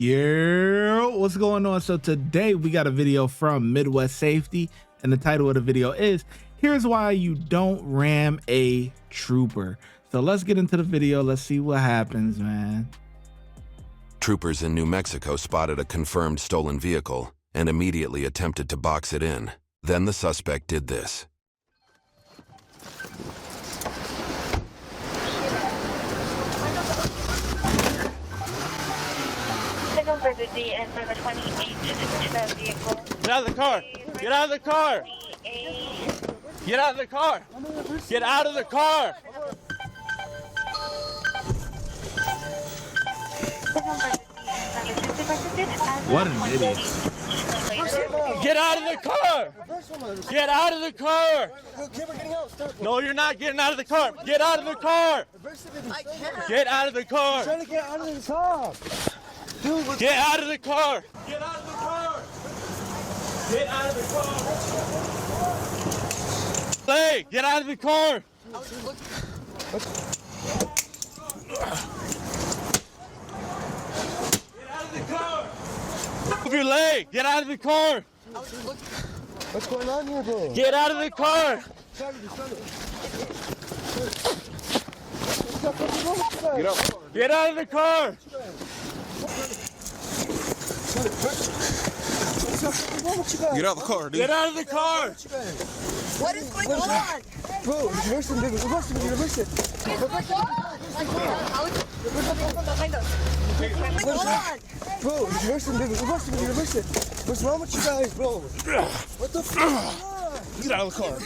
Yeah, what's going on? So today we got a video from Midwest Safety, and the title of the video is "Here's Why You Don't Ram a Trooper." So let's get into the video. Let's see what happens, man. Troopers in New Mexico spotted a confirmed stolen vehicle and immediately attempted to box it in. Then the suspect did this. Get out of the car! Get out of the car! Get out of the car! Get out of the car! What an idiot. Get out of the car! Get out of the car! No, you're not getting out of the car! Get out of the car! Get out of the car! Trying to get out of the car! Dude, get out of the car! Get out of the car! Get out of the car! Hey, get out of the car! Get out of the car! Move your leg! Get out of the car! what's going on here, bro? Get out of the car! Get up. Get out of the car! Get out of the car, dude. Get out of the car! What is going on? Bro, reverse it, dude. Reverse it, reverse it. What's going on? Behind us. What's going on? Bro, reverse it, dude. Reverse it, reverse it. What's wrong with you guys, bro? What the fuck? Get out of the car.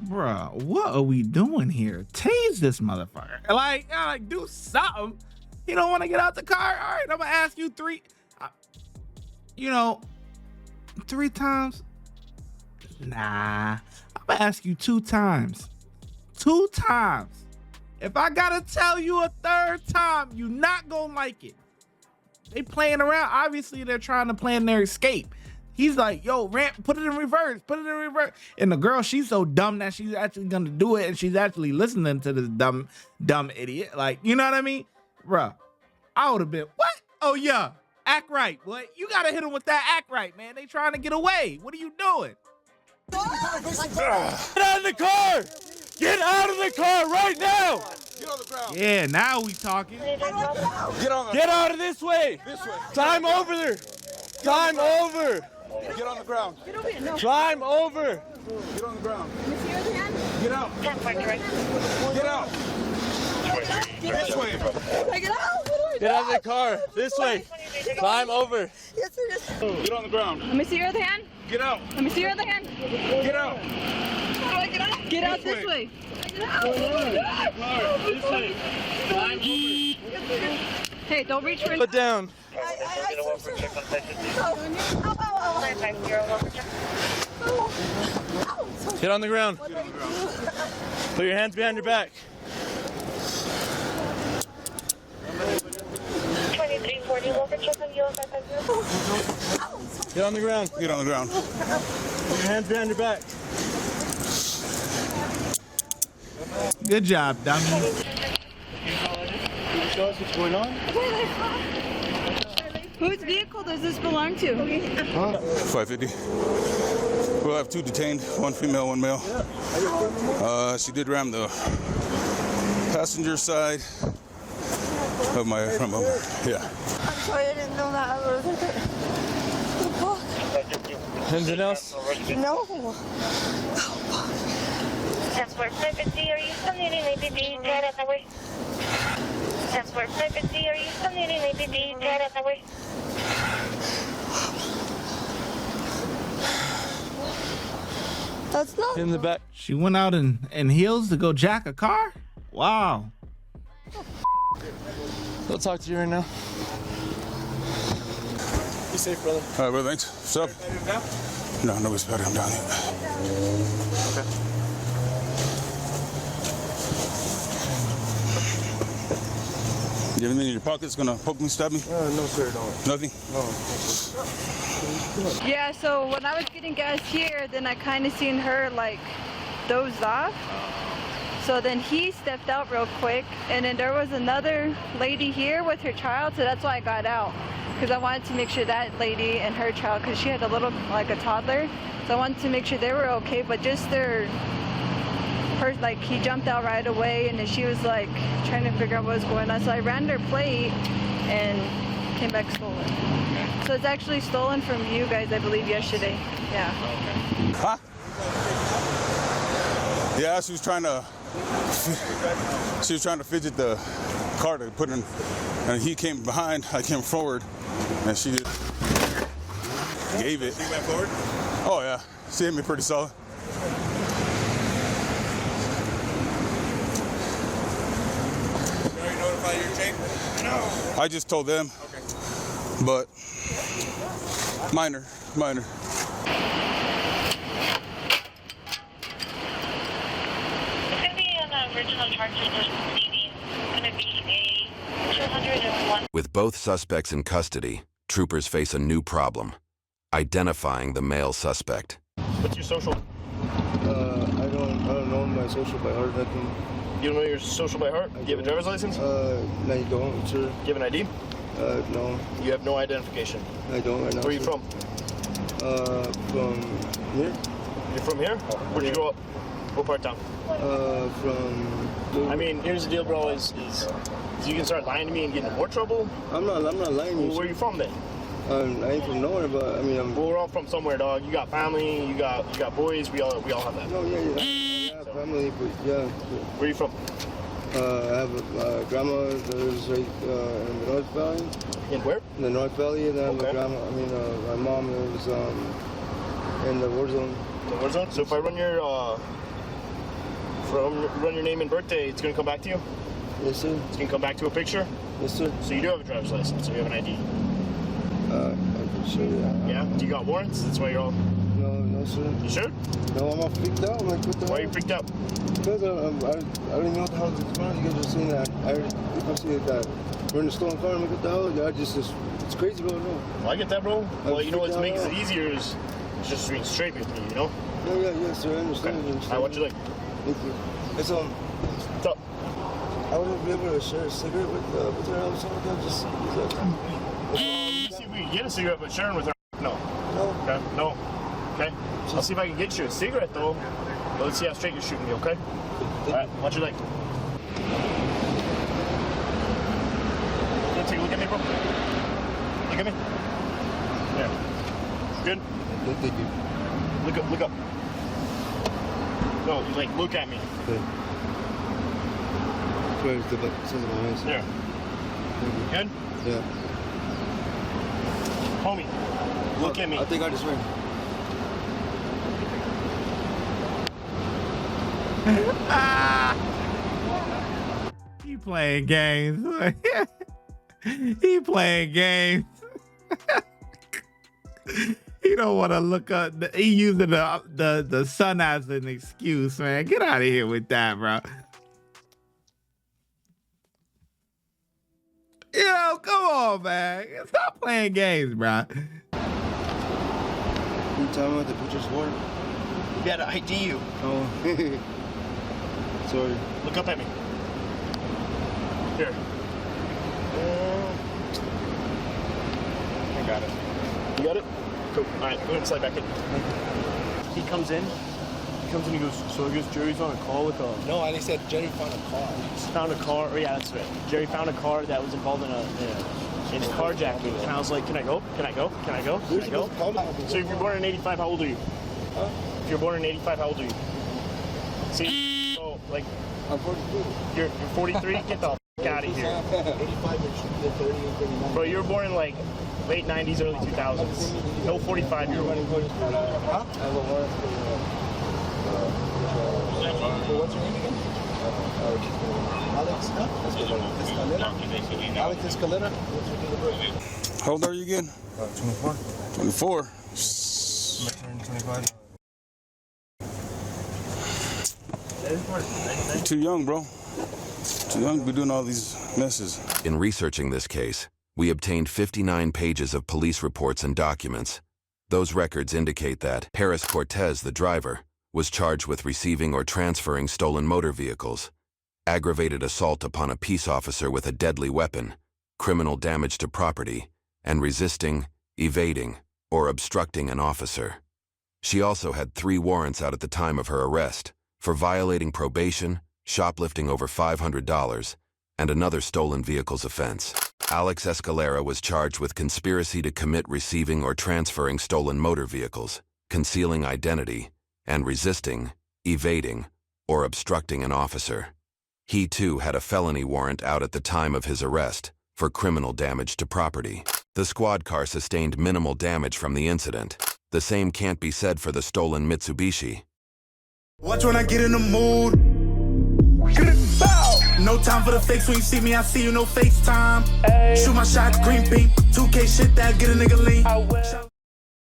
Bruh, what are we doing here? Tase this motherfucker. Like do something. You don't want to get out the car? All right, I'm gonna ask you three times. Nah, I'm gonna ask you 2 times. 2 times. If I gotta tell you a 3rd time, you not gonna like it. They playing around. Obviously, they're trying to plan their escape. He's like, yo, put it in reverse, put it in reverse. And the girl, she's so dumb that she's actually gonna do it, and she's actually listening to this dumb idiot. Like, you know what I mean? Bruh, I would have been, what? Oh yeah, act right. Boy, you gotta hit him with that act right, man. They trying to get away. What are you doing? Get out of the car! Get out of the car right now! Get on the ground. Yeah, now we talking. Get on the Get out of this way! This way. Climb over there! Climb over! Get on the ground. Climb over! Get on the ground. Get out. Get out. This way. Get out! Get out of the car! This way! Climb over! Yes, it is. Get on the ground. Let me see your other hand. Get out. Let me see your other hand. Get out. How do I get out? Get out This this way. This way! Climb over! Hey, don't reach for Put down! Get on the ground! Put your hands behind your back! 2340 Get on the ground! Get on the ground. Put your hands behind your back! Good job, dummy. Show us what's going on. Whose vehicle does this belong to? 550. We'll have 2 detained, 1 female, 1 male. She did ram the passenger side of my front bumper. Yeah. I'm sorry, I didn't know that. I was like, what Anything else? the fuck? No. Transport 550, are you still needing APD? Get out that way. Transport 550, are you still needing APD? Get out that way. That's not. In the back. She went out in heels to go jack a car? Wow. I'll talk to you right now. Be safe, brother. All right, brother, thanks. What's up? No, nobody's better. I'm down here. Okay. You have anything in your pockets gonna poke me, stab me? No, sir, don't. Nothing? Yeah, so when I was getting gas here, then I kind of seen her like dozed off. So then he stepped out real quick, and then there was another lady here with her child, so that's why I got out. because I wanted to make sure that lady and her child, because she had a little, like a toddler, so I wanted to make sure they were okay, but just their, like he jumped out right away, and then she was like trying to figure out what was going on, so I ran their plate and came back stolen. So it's actually stolen from you guys, I believe, yesterday. Yeah. Huh? Yeah, she was trying to fidget the car to put in, and he came behind, I came forward, and she just gave it. You went forward? Oh yeah, she hit me pretty solid. You already notified your chain? No. I just told them, Okay. but minor. It's going to be an original charges for speeding. It's going to be a 201. With both suspects in custody, troopers face a new problem: identifying the male suspect. What's your social? I don't know my social by heart. Nothing. You don't know your social by heart? Do you have a driver's license? No, you don't, sir. Do you have an ID? No, You have no identification. I don't right now. Where are you sir. from? From here. You're from here? Where'd you grow up? What part of town? From. I mean, here's the deal, bro, is you can start lying to me and get in more trouble. I'm not lying to you. Well, where are you from then? I ain't from nowhere, but I mean, Well, we're all from somewhere, dog. You got family, you got boys, we all have that. No, yeah. I have family, but yeah. Where are you from? I have a grandma that lives right in the North Valley. In where? In the North Valley, and then Okay. my mom lives in the war zone. The war zone? So if I run your run your name and birthday, it's gonna come back to you? Yes, sir. It's gonna come back to a picture? Yes, sir. So you do have a driver's license, so you have an ID. I'm pretty sure. Yeah? Do you got warrants? That's why you're all... No, sir. You sure? No, I'm all freaked out. I'm like, what the Why are you hell? freaked out? Because I don't even know what the hell is going on. You guys are saying that. People say that we're in a stolen car. I'm like, what the hell? It's crazy, bro. No. Well, I get that, bro. Well, you know what freaked makes out. it easier is just being straight with me, you know? Yeah, sir. I understand. Okay. I understand. Alright, what you like? Thank you. It's What's up? I wouldn't be able to share a cigarette with her or something like that. Just See if we can get a cigarette, but sharing with her, no. no. Okay? No. Okay? I'll see if I can get you a cigarette, though. But let's see how straight you're shooting me, okay? Alright, what you like? You wanna take a look at me, bro? Look at me. Yeah. Good? Thank you. Look up. No, like, look at me. Okay. Sorry, it's about something on my eyes. There. Good? Yeah. Homie, look at me. I think I just ran. He playing games. He playing games. He don't want to look up. He using the sun as an excuse, man. Get out of here with that, bro. Yo, come on, man. Stop playing games, bro. You tell me what the picture's for? You gotta ID you. Oh. Sorry. Look up at me. Here. I got it. You got it? Cool. All right, we're gonna slide back in. He comes in. He goes, so I guess Jerry's on a call with a... No, I said Jerry found a car. Found a car. Oh, yeah, that's right. Jerry found a car that was involved in a carjacking. And I was like, can I go? Can I go? Can I go? Can I go? So if you're born in 85, how old are you? Huh? If you're born in 85, how old are you? See? So, like, I'm 42. you're 43? Get the f*** out of here. 85 and should be 30 and 39. Bro, you were born in, like, late 90s, early 2000s. No 45-year-old. Huh? I have a warrant for What's your name again? Alex, huh? Escalera? Alex Escalera? How old are you again? 24. 24. I'm turning 25. You're too young, bro. Too young to be doing all these messes. In researching this case, we obtained 59 pages of police reports and documents. Those records indicate that Paris Cortez, the driver, was charged with receiving or transferring stolen motor vehicles, aggravated assault upon a peace officer with a deadly weapon, criminal damage to property, and resisting, evading, or obstructing an officer. She also had 3 warrants out at the time of her arrest for violating probation, shoplifting over $500, and another stolen vehicles offense. Alex Escalera was charged with conspiracy to commit receiving or transferring stolen motor vehicles, concealing identity, and resisting, evading, or obstructing an officer. He too had a felony warrant out at the time of his arrest for criminal damage to property. The squad car sustained minimal damage from the incident. The same can't be said for the stolen Mitsubishi. Watch when I get in the mood. No time for the fakes. When you see me, I see you, no FaceTime. Shoot my shot, green beam. 2K shit that get a nigga lean.